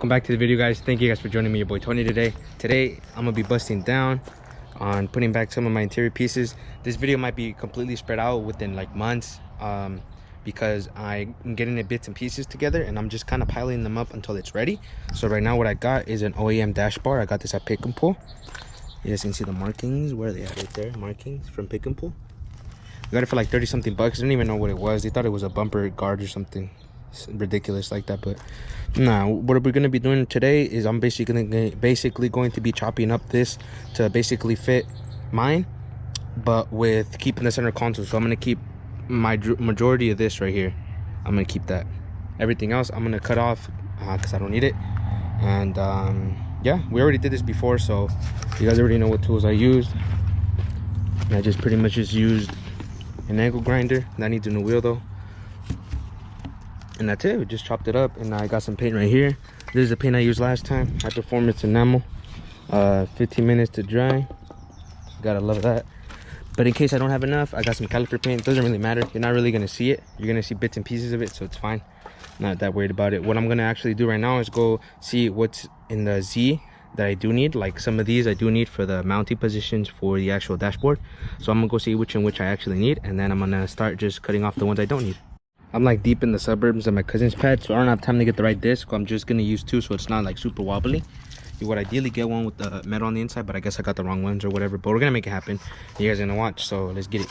welcome back to the video, guys. Thank you guys for joining me, your boy Tony. Today I'm gonna be busting down on putting back some of my interior pieces. This video might be completely spread out within like months, because I'm getting the bits and pieces together and I'm just kind of piling them up until it's ready. So right now what I got is an OEM dash bar. I got this at Pick and Pull. You guys can see the markings. Where are they at? Right there, markings from Pick and Pull. I got it for like 30 something bucks. I didn't even know what it was. They thought it was a bumper guard or something ridiculous like that, but nah. What we're gonna be doing today is I'm basically going to be chopping up this to basically fit mine, but with keeping the center console. So I'm gonna keep my majority of this right here. I'm gonna keep that. Everything else I'm gonna cut off because I don't need it. And yeah, we already did this before, so you guys already know what tools I used. And I just pretty much just used an angle grinder. That needs a new wheel though. And that's it. We just chopped it up, and I got some paint right here. This is the paint I used last time, high performance enamel. 15 minutes to dry. Gotta love that. But in case I don't have enough, I got some caliper paint. It doesn't really matter. You're not really gonna see it. You're gonna see bits and pieces of it, so it's fine. Not that worried about it. What I'm gonna actually do right now is go see what's in the Z that I do need. Like some of these I do need for the mounting positions for the actual dashboard. So I'm gonna go see which I actually need, and then I'm gonna start just cutting off the ones I don't need. I'm like deep in the suburbs of my cousin's pad, so I don't have time to get the right disc. I'm just gonna use two, so it's not like super wobbly. You would ideally get one with the metal on the inside, but I guess I got the wrong ones or whatever. But we're gonna make it happen. You guys are gonna watch, so let's get it.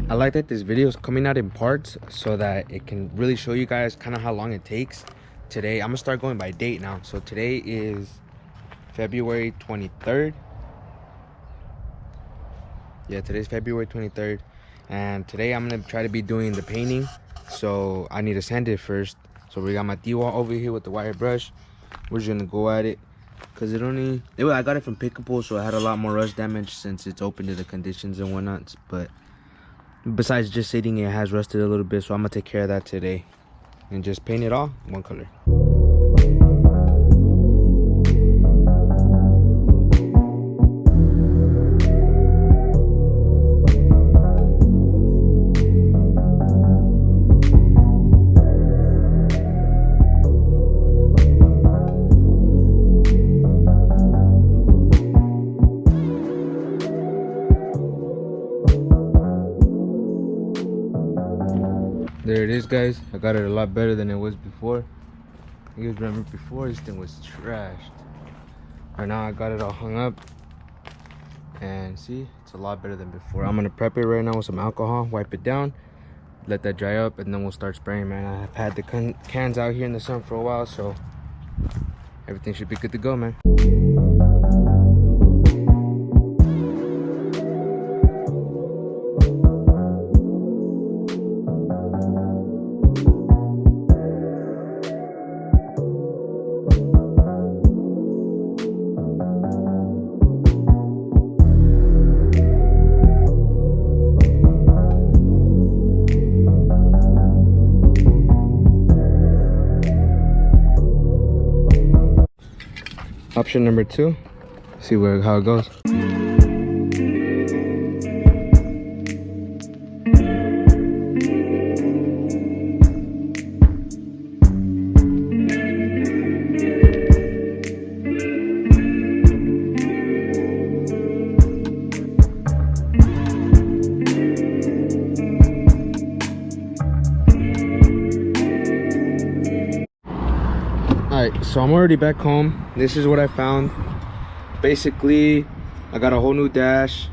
I like that this video is coming out in parts so that it can really show you guys kind of how long it takes. Today I'm gonna start going by date now. So today is February 23rd. Yeah, today's February 23rd, and today I'm gonna try to be doing the painting. So I need to sand it first. So we got my D-wall over here with the wire brush. We're just gonna go at it because I got it from Pick and Pull, so it had a lot more rust damage since it's open to the conditions and whatnot. But besides just sitting, it has rusted a little bit, so I'm gonna take care of that today and just paint it all one color. There it is, guys. I got it a lot better than it was before. You guys remember before this thing was trashed. Right now I got it all hung up, and see, it's a lot better than before. I'm gonna prep it right now with some alcohol, wipe it down, let that dry up, and then we'll start spraying, man. I've had the cans out here in the sun for a while, so everything should be good to go, man. Option number 2, see how it goes. Alright, so I'm already back home. This is what I found. Basically, I got a whole new dash.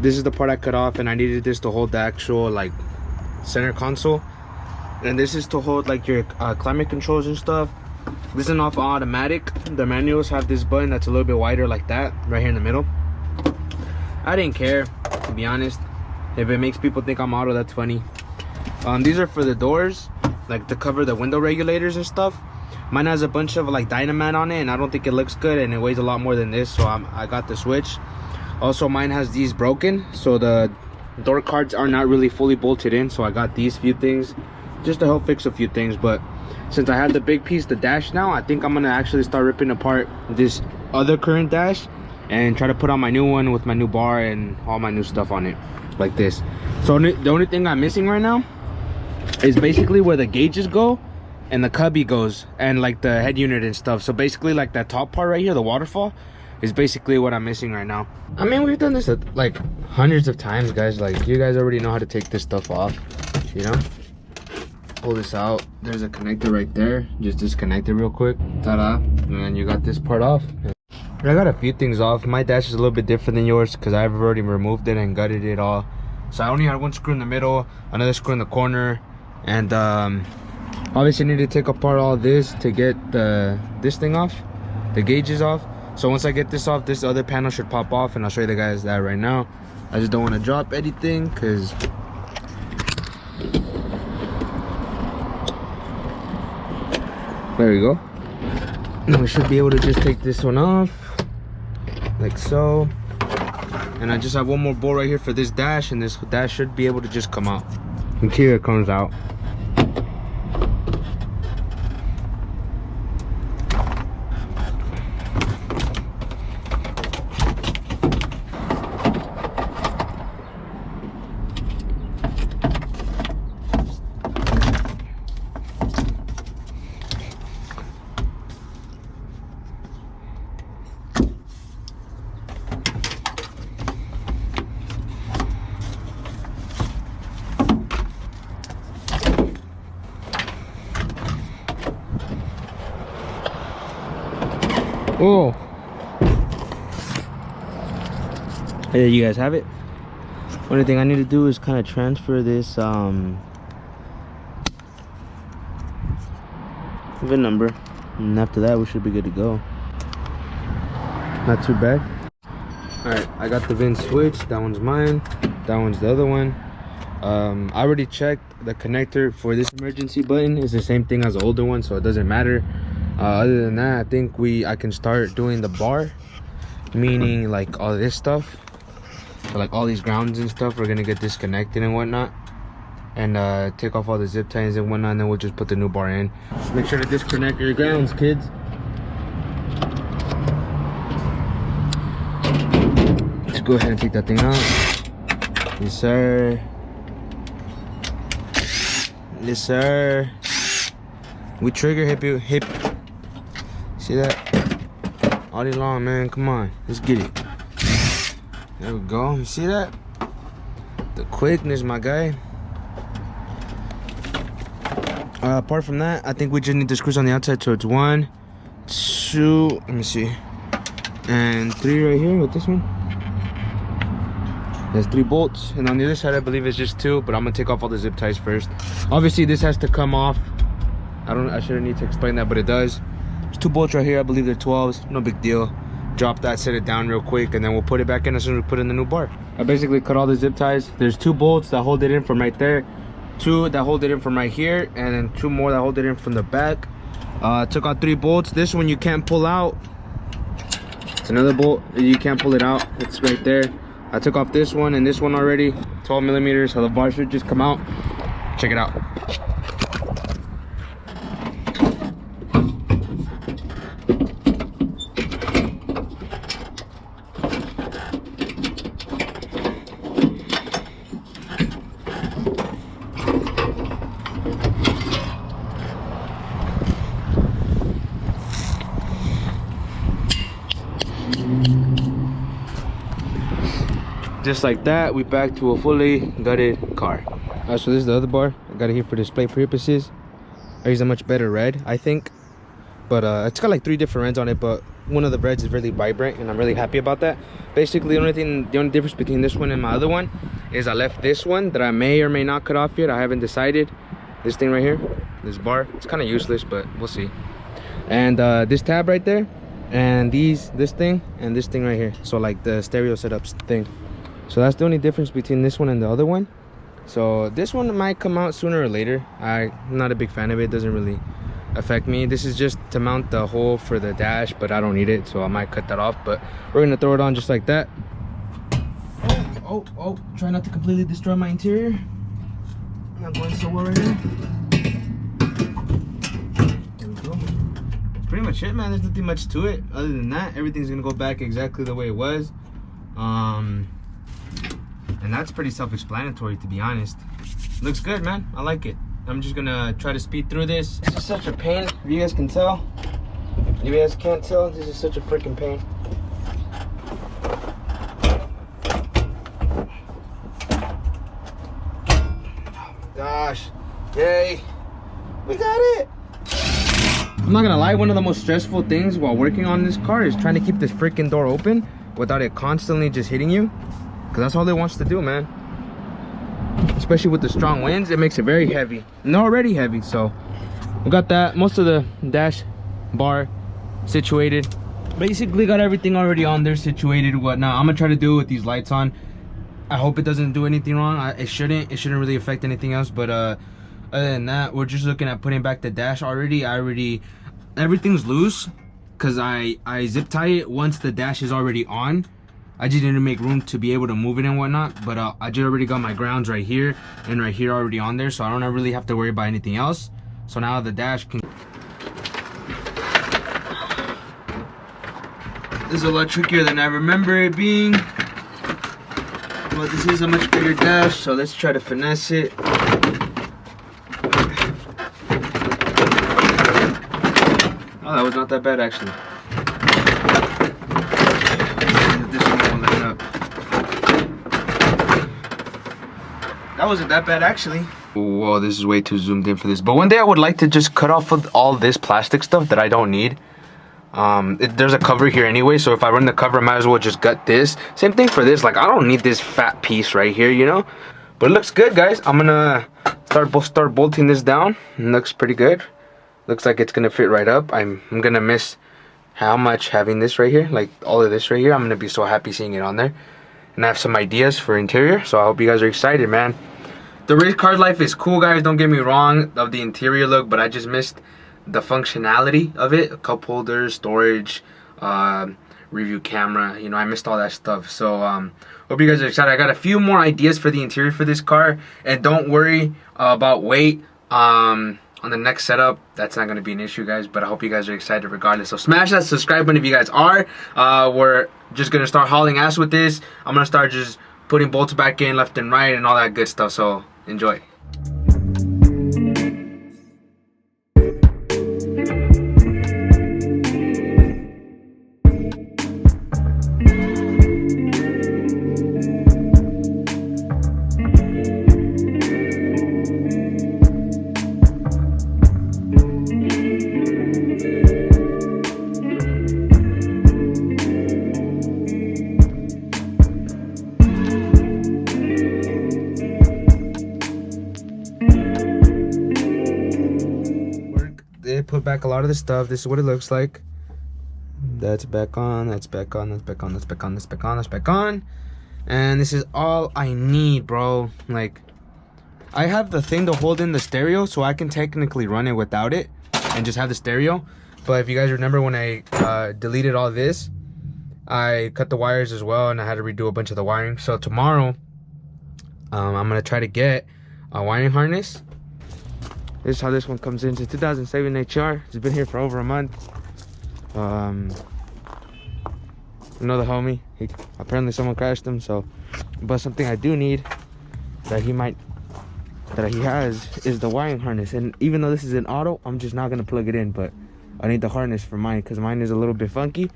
This is the part I cut off, and I needed this to hold the actual like center console. And this is to hold like your climate controls and stuff. This is an automatic. The manuals have this button that's a little bit wider like that, right here in the middle. I didn't care, to be honest. If it makes people think I'm auto, that's funny. These are for the doors, like to cover the window regulators and stuff. Mine has a bunch of like Dynamat on it, and I don't think it looks good, and it weighs a lot more than this, so I got the switch. Also, mine has these broken, so the door cards are not really fully bolted in, so I got these few things just to help fix a few things. But since I have the big piece, the dash now, I think I'm gonna actually start ripping apart this other current dash and try to put on my new one with my new bar and all my new stuff on it, like this. So the only thing I'm missing right now is basically where the gauges go and the cubby goes, and like the head unit and stuff. So basically like that top part right here, the waterfall, is basically what I'm missing right now. I mean, we've done this like hundreds of times, guys. Like, you guys already know how to take this stuff off, you know? Pull this out. There's a connector right there. Just disconnect it real quick. Ta-da. And then you got this part off. I got a few things off. My dash is a little bit different than yours because I've already removed it and gutted it all. So I only had one screw in the middle, another screw in the corner, and obviously I need to take apart all this to get this thing off, the gauges off. So once I get this off, this other panel should pop off, and I'll show you the guys that right now. I just don't want to drop anything because there we go. And we should be able to just take this one off like so. And I just have one more bolt right here for this dash, and this dash should be able to just come out. Interior comes out. Oh, there you guys have it. Only thing I need to do is kind of transfer this VIN number, and after that we should be good to go. Not too bad. All right, I got the VIN switch. That one's mine, that one's the other one. I already checked the connector for this emergency button. It's the same thing as the older one, so it doesn't matter. Other than that, I think I can start doing the bar, meaning like all this stuff. So like all these grounds and stuff, we're gonna get disconnected and whatnot, and take off all the zip ties and whatnot, and then we'll just put the new bar in. Make sure to disconnect your grounds, kids. Let's go ahead and take that thing out. Yes, sir. Yes, sir. We trigger hip. See that? All day long, man. Come on, let's get it. There we go. You see that? The quickness, my guy. Apart from that, I think we just need the screws on the outside. So it's 1, 2, let me see, and 3 right here with this one. There's 3 bolts, and on the other side I believe it's just 2, but I'm gonna take off all the zip ties first. Obviously this has to come off. I shouldn't need to explain that, but it does. There's 2 bolts right here. I believe they're 12s. No big deal. Drop that, set it down real quick, and then we'll put it back in as soon as we put in the new bar. I basically cut all the zip ties. There's 2 bolts that hold it in from right there, 2 that hold it in from right here, and then 2 more that hold it in from the back. Took out 3 bolts. This one you can't pull out. It's another bolt. You can't pull it out. It's right there. I took off this one and this one already. 12 millimeters, so the bar should just come out. Check it out. Just like that, we back to a fully gutted car. So this is the other bar. I got it here for display purposes. I use a much better red, I think, but it's got like 3 different reds on it, but one of the reds is really vibrant, and I'm really happy about that. Basically, the only difference between this one and my other one is I left this one that I may or may not cut off yet. I haven't decided. This thing right here, this bar, it's kind of useless, but we'll see. And this tab right there, and this thing and this thing right here, so like the stereo setups thing. So that's the only difference between this one and the other one. So this one might come out sooner or later. I'm not a big fan of it. It doesn't really affect me. This is just to mount the hole for the dash, but I don't need it, so I might cut that off. But we're gonna throw it on just like that. Oh, try not to completely destroy my interior. I'm not going so well right now. There we go. That's pretty much it, man. There's nothing much to it. Other than that, everything's gonna go back exactly the way it was. And that's pretty self-explanatory, to be honest. Looks good, man. I like it. I'm just gonna try to speed through this. This is such a pain, if you guys can tell. If you guys can't tell, this is such a freaking pain. Gosh, yay, we got it. I'm not gonna lie, one of the most stressful things while working on this car is trying to keep this freaking door open without it constantly just hitting you, because that's all it wants to do, man. Especially with the strong winds, it makes it very heavy, and they're already heavy. So we got that, most of the dash bar situated, basically got everything already on there situated, whatnot. I'm gonna try to do it with these lights on. I hope it doesn't do anything wrong. It shouldn't really affect anything else. But other than that, we're just looking at putting back the dash already. Everything's loose because I zip tie it once the dash is already on. I just need to make room to be able to move it and whatnot. But I just already got my grounds right here and right here already on there, so I don't really have to worry about anything else. So now the dash can. This is a lot trickier than I remember it being. But this is a much bigger dash, so let's try to finesse it. Oh, that was not that bad actually. This one won't line up. That wasn't that bad actually. Whoa, this is way too zoomed in for this. But one day I would like to just cut off all this plastic stuff that I don't need. There's a cover here anyway, so if I run the cover, I might as well just gut this. Same thing for this, like I don't need this fat piece right here, you know. But it looks good, guys. I'm gonna start bolting this down. It looks pretty good. Looks like it's gonna fit right up. I'm gonna miss how much having this right here, like all of this right here. I'm gonna be so happy seeing it on there. And I have some ideas for interior, so I hope you guys are excited, man. The race car life is cool, guys, don't get me wrong, of the interior look, but I just missed the functionality of it. Cup holders, storage, review camera, you know, I missed all that stuff. So hope you guys are excited. I got a few more ideas for the interior for this car, and don't worry about weight. On the next setup, that's not going to be an issue, guys, but I hope you guys are excited regardless. So smash that subscribe button if you guys are. We're just going to start hauling ass with this. I'm going to start just putting bolts back in left and right and all that good stuff, so enjoy. Put back a lot of the stuff. This is what it looks like. That's back on, that's back on, that's back on, that's back on, that's back on, that's back on. And this is all I need, bro. Like, I have the thing to hold in the stereo, so I can technically run it without it and just have the stereo. But if you guys remember when I deleted all this, I cut the wires as well, and I had to redo a bunch of the wiring. So tomorrow I'm gonna try to get a wiring harness. This is how this one comes in. It's a 2007 HR. It's been here for over a month. Another homie. Apparently someone crashed him. So, but something I do need that he has is the wiring harness. And even though this is an auto, I'm just not gonna plug it in. But I need the harness for mine because mine is a little bit funky.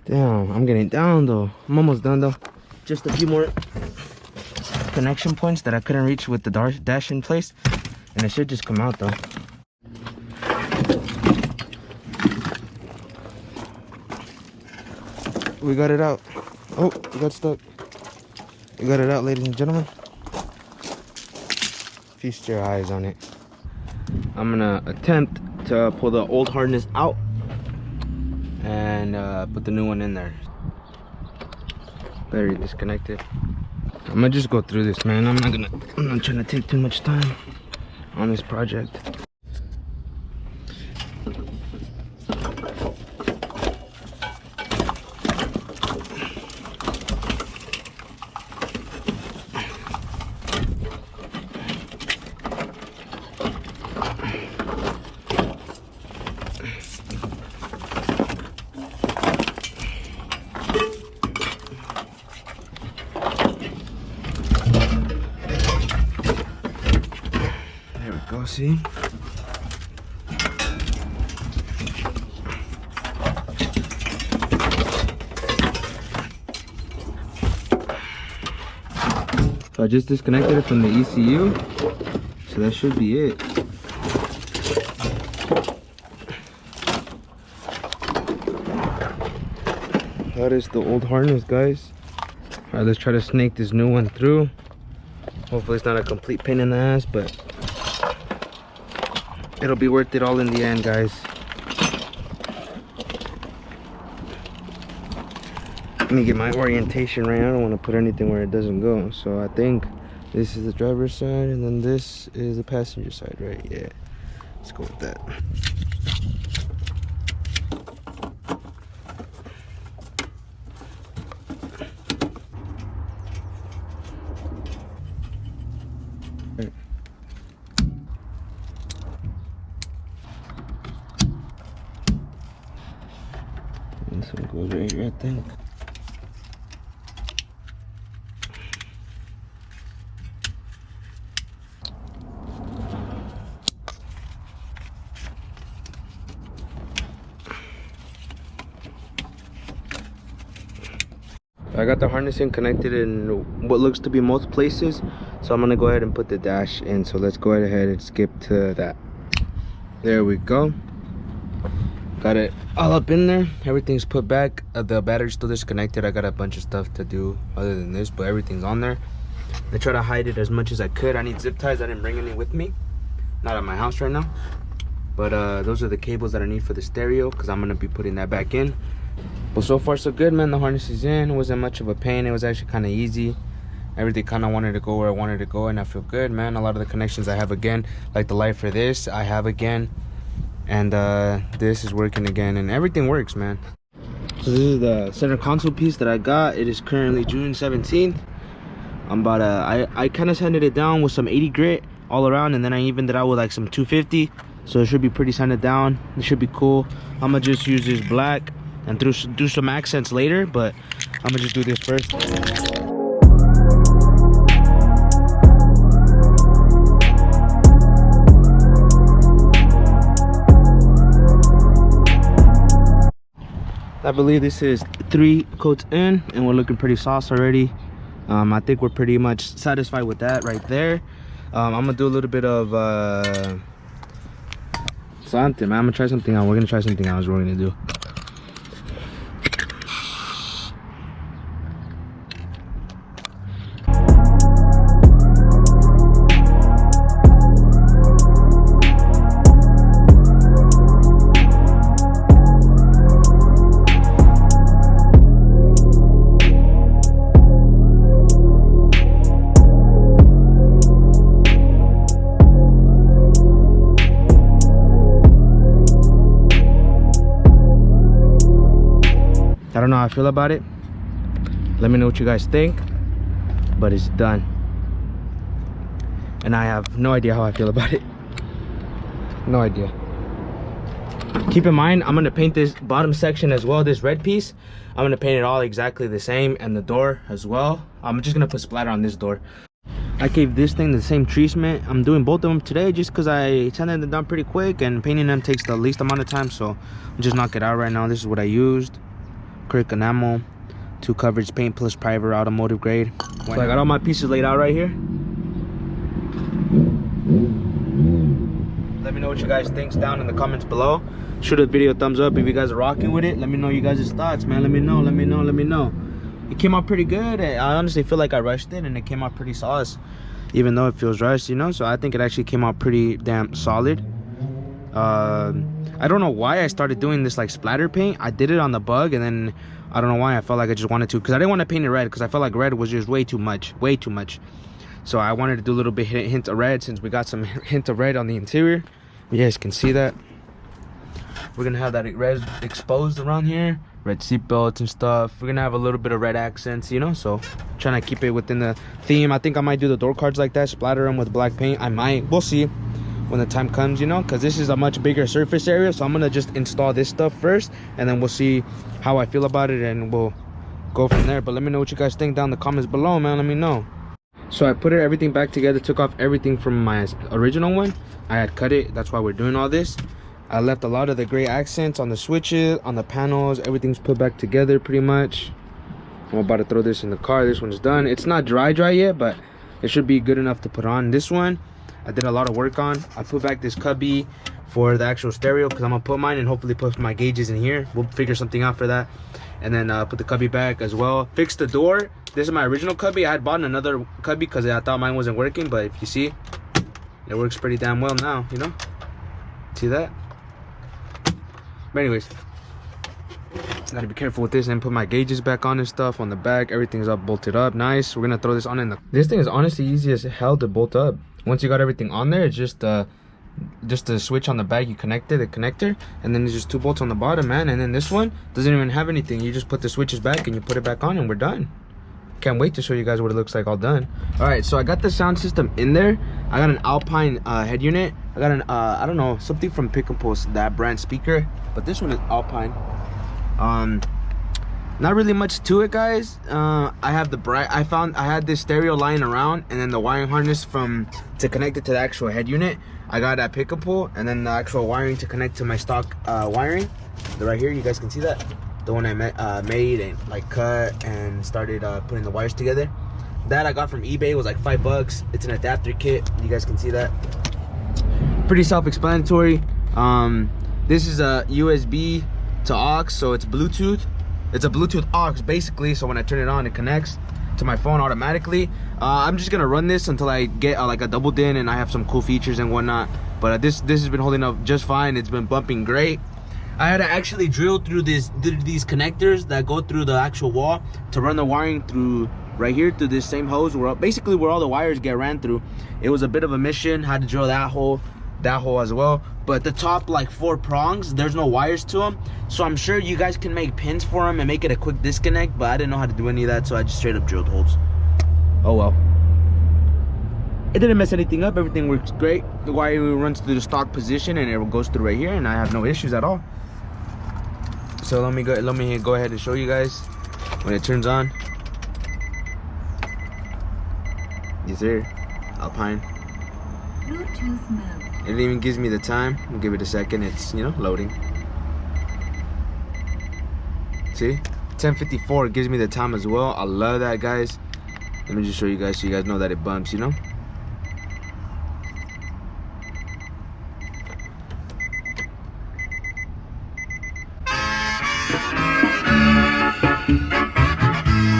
Damn, I'm getting down though. I'm almost done though. Just a few more connection points that I couldn't reach with the dash in place, and it should just come out though. We got it out. Oh, we got stuck. We got it out, ladies and gentlemen. Feast your eyes on it. I'm gonna attempt to pull the old harness out and put the new one in there. Very disconnected. I'm gonna just go through this, man. I'm not trying to take too much time on this project. Go see. So I just disconnected it from the ECU, so that should be it. That is the old harness, guys. All right, let's try to snake this new one through. Hopefully it's not a complete pain in the ass, but it'll be worth it all in the end, guys. Let me get my orientation right. I don't want to put anything where it doesn't go. So I think this is the driver's side and then this is the passenger side, right? Yeah, let's go with that. This one goes right here, I think. I got the harnessing connected in what looks to be most places, so I'm gonna go ahead and put the dash in. So let's go ahead and skip to that. There we go. Got it all up in there. Everything's put back. The battery's still disconnected. I got a bunch of stuff to do other than this, but everything's on there. I try to hide it as much as I could. I need zip ties. I didn't bring any with me, not at my house right now, but those are the cables that I need for the stereo, because I'm gonna be putting that back in. But so far so good, man. The harness is in. It wasn't much of a pain. It was actually kind of easy. Everything kind of wanted to go where I wanted to go, and I feel good, man. A lot of the connections I have again, like the light for this, I have again. And this is working again, and everything works, man. So this is the center console piece that I got. It is currently June 17th. I'm about I kind of sanded it down with some 80 grit all around, and then I evened it out with like some 250. So it should be pretty sanded down. It should be cool. I'm gonna just use this black and do some accents later, but I'm gonna just do this first. I believe this is 3 coats in, and we're looking pretty sauce already. I think we're pretty much satisfied with that right there. I'm gonna do a little bit of something, man. I'm gonna try something out. We're gonna try something else. We're gonna do. I don't know how I feel about it. Let me know what you guys think. But it's done, and I have no idea how I feel about it. No idea. Keep in mind, I'm gonna paint this bottom section as well. This red piece, I'm gonna paint it all exactly the same, and the door as well. I'm just gonna put splatter on this door. I gave this thing the same treatment. I'm doing both of them today just because I sanded them down pretty quick, and painting them takes the least amount of time, so I'll just knock it out right now. This is what I used. Acrylic enamel, 2 coverage paint plus primer, automotive grade. So I got all my pieces laid out right here. Let me know what you guys think down in the comments below. Shoot the video a thumbs up if you guys are rocking with it. Let me know you guys' thoughts, man. Let me know. It came out pretty good. I honestly feel like I rushed it, and it came out pretty sauce, even though it feels rushed, you know. So I think it actually came out pretty damn solid. I don't know why I started doing this like splatter paint. I did it on the Bug, and then I don't know why. I felt like I just wanted to, because I didn't want to paint it red, because I felt like red was just way too much. So I wanted to do a little bit hint of red, since we got some hint of red on the interior. You guys can see that. We're gonna have that red exposed around here, red seat belts and stuff. We're gonna have a little bit of red accents, you know, so trying to keep it within the theme. I think I might do the door cards like that, splatter them with black paint. I might, we'll see when the time comes, you know, because this is a much bigger surface area. So I'm gonna just install this stuff first, and then we'll see how I feel about it, and we'll go from there. But let me know what you guys think down in the comments below, man. Let me know. So I put everything back together, took off everything from my original one. I had cut it, that's why we're doing all this. I left a lot of the gray accents on the switches, on the panels. Everything's put back together pretty much. I'm about to throw this in the car. This one's done. It's not dry yet, but it should be good enough to put on. This one I did a lot of work on. I put back this cubby for the actual stereo, because I'm gonna put mine and hopefully put my gauges in here. We'll figure something out for that. And then put the cubby back as well. Fix the door. This is my original cubby. I had bought another cubby because I thought mine wasn't working, but if you see, it works pretty damn well now, you know. See that? But anyways, gotta be careful with this, and put my gauges back on and stuff on the back. Everything's up, bolted up, nice. We're gonna throw this on in the, this thing is honestly easy as hell to bolt up. Once you got everything on there, it's just a switch on the back. You connect it, the connector, and then there's just 2 bolts on the bottom, man. And then this one doesn't even have anything. You just put the switches back and you put it back on, and we're done. Can't wait to show you guys what it looks like all done. All right, so I got the sound system in there. I got an Alpine head unit. I got an I don't know, something from Pick and Post, that brand speaker, but this one is Alpine. Not really much to it, guys. I have the I had this stereo lying around, and then the wiring harness to connect it to the actual head unit I got at Pick and Pull, and then the actual wiring to connect to my stock wiring. Right here, you guys can see that, the one I made and like cut and started putting the wires together. That I got from eBay. It was like $5. It's an adapter kit. You guys can see that. Pretty self-explanatory. This is a USB to aux, so it's Bluetooth. It's a Bluetooth aux basically, so when I turn it on, it connects to my phone automatically. I'm just gonna run this until I get like a double din and I have some cool features and whatnot. But this has been holding up just fine. It's been bumping great. I had to actually drill through these connectors that go through the actual wall to run the wiring through right here through this same hose, basically where all the wires get ran through. It was a bit of a mission. Had to drill that hole as well. But the top like 4 prongs, there's no wires to them, so I'm sure you guys can make pins for them and make it a quick disconnect, but I didn't know how to do any of that, so I just straight up drilled holes. Oh well, it didn't mess anything up. Everything works great. The wire runs through the stock position and it goes through right here, and I have no issues at all. So let me go ahead and show you guys when it turns on. Yes sir, Alpine. Bluetooth mode. It even gives me the time. I'll give it a second. It's, you know, loading. See, 10:54 gives me the time as well. I love that, guys. Let me just show you guys so you guys know that it bumps, you know.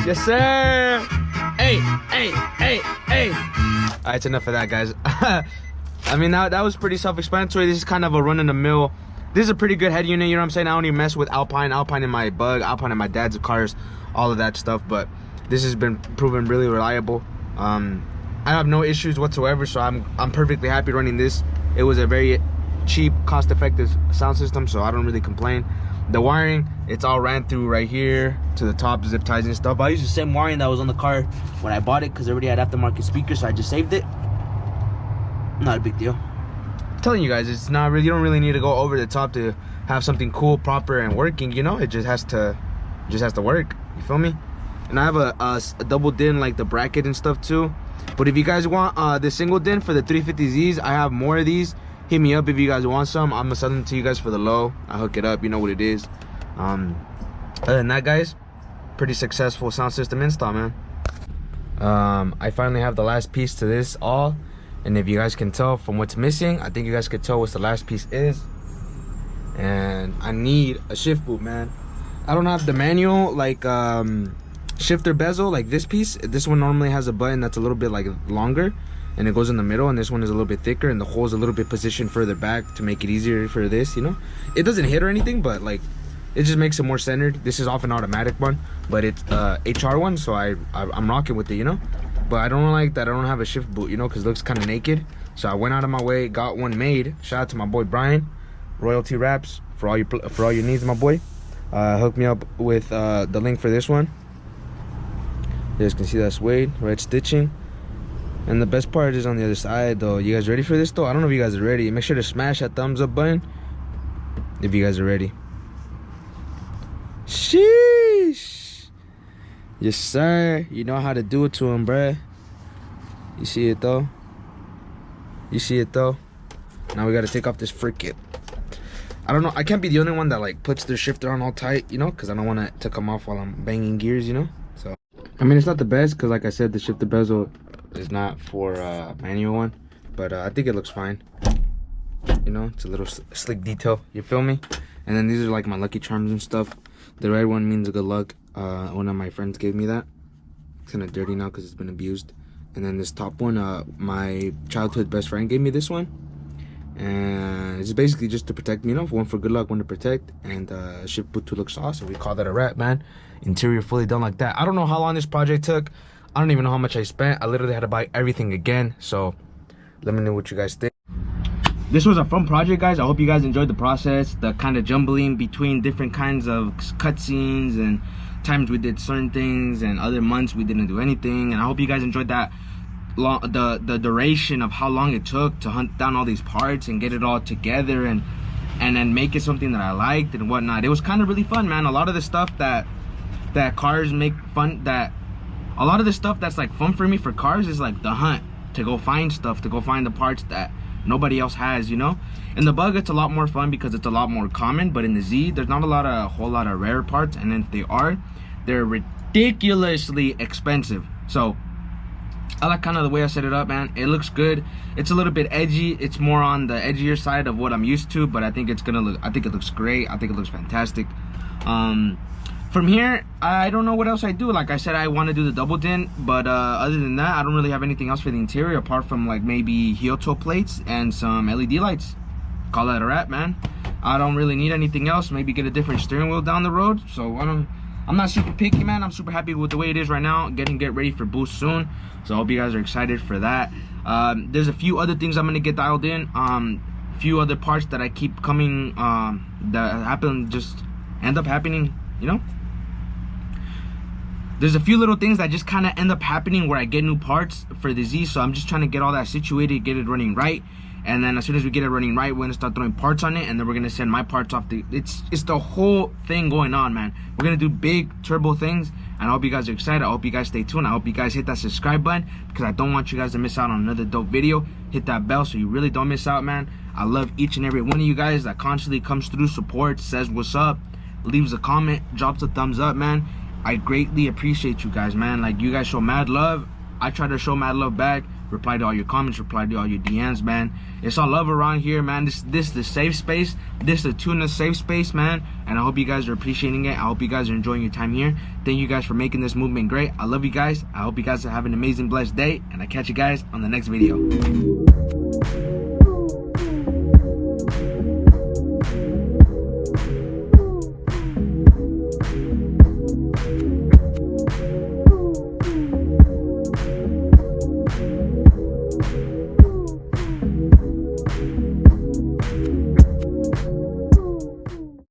Yes sir. Hey. All right, it's enough of that, guys. I mean, that was pretty self-explanatory. This is kind of a run-of-the-mill. This is a pretty good head unit, you know what I'm saying? I don't even mess with Alpine in my Bug, Alpine in my dad's cars, all of that stuff. But this has been proven really reliable. I have no issues whatsoever, so I'm perfectly happy running this. It was a very cheap, cost-effective sound system, so I don't really complain. The wiring, it's all ran through right here to the top, zip ties and stuff. I used the same wiring that was on the car when I bought it, because I already had aftermarket speakers, so I just saved it. Not a big deal. I'm telling you guys, it's not really, you don't really need to go over the top to have something cool, proper, and working, you know. It just has to work, you feel me? And I have a double din, like the bracket and stuff too. But if you guys want the single din for the 350Zs, I have more of these. Hit me up if you guys want some. I'm gonna sell them to you guys for the low. I hook it up, you know what it is. Other than that, guys, pretty successful sound system install, man. I finally have the last piece to this all, and if you guys can tell from what's missing, I think you guys could tell what the last piece is. And I need a shift boot, man. I don't have the manual like shifter bezel like this piece. This one normally has a button that's a little bit like longer, and it goes in the middle, and this one is a little bit thicker, and the hole's a little bit positioned further back to make it easier for this, you know. It doesn't hit or anything, but like It just makes it more centered. This is off an automatic one, but it's HR one, so I'm rocking with it, you know. But I don't like that I don't have a shift boot, you know, because it looks kind of naked. So I went out of my way, got one made. Shout out to my boy Brian, Royalty Wraps, for all your needs, my boy. Hook me up with the link for this one. You guys can see that suede, red stitching. And the best part is on the other side, though. You guys ready for this, though? I don't know if you guys are ready. Make sure to smash that thumbs up button if you guys are ready. Sheesh. Yes, sir. You know how to do it to him, bruh. You see it, though? You see it, though? Now we got to take off this frickin'. I don't know. I can't be the only one that, like, puts their shifter on all tight, you know? Because I don't want it to come off while I'm banging gears, you know? So, I mean, it's not the best because, like I said, the shifter bezel is not for manual one, but I think it looks fine. You know, it's a little slick detail, you feel me? And then these are like my Lucky Charms and stuff. The red one means good luck. One of my friends gave me that. It's kind of dirty now because it's been abused. And then this top one, my childhood best friend gave me this one, and it's basically just to protect me, you know, one for good luck, one to protect, and shift boot to look sauce. So we call that a wrap, man. Interior fully done like that. I don't know how long this project took. I don't even know how much I spent. I literally had to buy everything again. So let me know what you guys think. This was a fun project, guys. I hope you guys enjoyed the process, the kind of jumbling between different kinds of cutscenes and times we did certain things and other months we didn't do anything. And I hope you guys enjoyed that the duration of how long it took to hunt down all these parts and get it all together and then make it something that I liked and whatnot. It was kind of really fun, man. A lot of the stuff that cars make fun, a lot of the stuff that's like fun for me for cars is like the hunt, to go find stuff, to go find the parts that nobody else has, you know. In the Bug, it's a lot more fun because it's a lot more common, but in the Z, there's not a whole lot of rare parts, and then if they are, they're ridiculously expensive. So I like kind of the way I set it up, man. It looks good. It's a little bit edgy. It's more on the edgier side of what I'm used to, but I think it looks great. I think it looks fantastic. From here, I don't know what else I do. Like I said, I want to do the double din, but other than that, I don't really have anything else for the interior apart from like maybe Hyoto plates and some LED lights. Call that a wrap, man. I don't really need anything else. Maybe get a different steering wheel down the road. So I'm not super picky, man. I'm super happy with the way it is right now. Get ready for boost soon. So I hope you guys are excited for that. There's a few other things I'm gonna get dialed in. Few other parts that I keep coming that end up happening, you know. There's a few little things that just kind of end up happening where I get new parts for the Z, so I'm just trying to get all that situated, get it running right, and then as soon as we get it running right, we're gonna start throwing parts on it, and then we're gonna send my parts off. It's the whole thing going on, man. We're gonna do big turbo things, and I hope you guys are excited. I hope you guys stay tuned. I hope you guys hit that subscribe button because I don't want you guys to miss out on another dope video. Hit that bell so you really don't miss out, man. I love each and every one of you guys that constantly comes through, supports, says what's up, leaves a comment, drops a thumbs up, man. I greatly appreciate you guys, man. Like, you guys show mad love. I try to show mad love back. Reply to all your comments, reply to all your DMs, man. It's all love around here, man. This is the safe space. This is the Tuna safe space, man. And I hope you guys are appreciating it. I hope you guys are enjoying your time here. Thank you guys for making this movement great. I love you guys. I hope you guys have an amazing, blessed day. And I catch you guys on the next video.